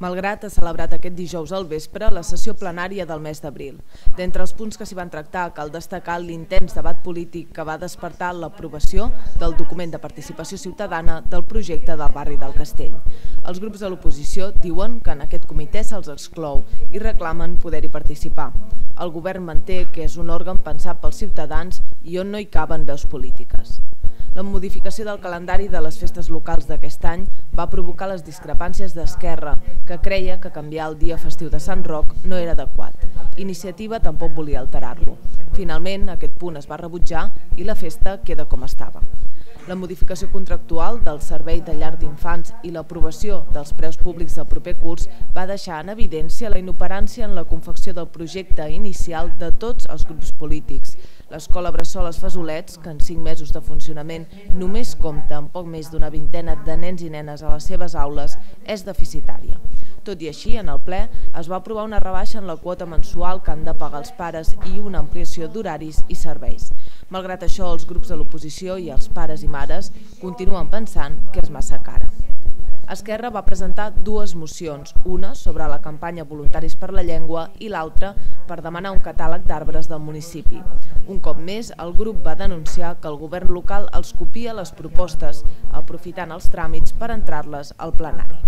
Malgrat ha celebrat aquest dijous al vespre la sessió plenària del mes d'abril. D'entre els punts que s'hi van tractar cal destacar l'intens debat polític que va despertar l'aprovació del document de participació ciutadana del projecte del barri del Castell. Els grups de l'oposició diuen que en aquest comitè se'ls exclou i reclamen poder-hi participar. El govern manté que és un òrgan pensat pels ciutadans i on no hi caben veus polítiques. La modificació del calendari de les festes locals d'aquest any va provocar les discrepàncies d'Esquerra, que creia que canviar el dia festiu de Sant Roc no era adequat. Iniciativa tampoc volia alterar-lo. Finalment, aquest punt es va rebutjar i la festa queda com estava. La modificació contractual del servei de llar d'infants i l'aprovació dels preus públics del proper curs va deixar en evidència la inoperància en la confecció del projecte inicial de tots els grups polítics. L'escola Bressol Els Fesolets, que en 5 mesos de funcionament només compta amb poc més d'una vintena de nens i nenes a les seves aules, és deficitària. Tot i així, en el ple es va aprovar una rebaixa en la quota mensual que han de pagar els pares i una ampliació d'horaris i serveis. Malgrat això, els grups de l'oposició i els pares i mares continuen pensant que és massa cara. Esquerra va presentar 2 mocions, una sobre la campanya Voluntaris per la Llengua i l'altra per demanar un catàleg d'arbres del municipi. Un cop més, el grup va denunciar que el govern local els copia les propostes, aprofitant els tràmits per entrar-les al plenari.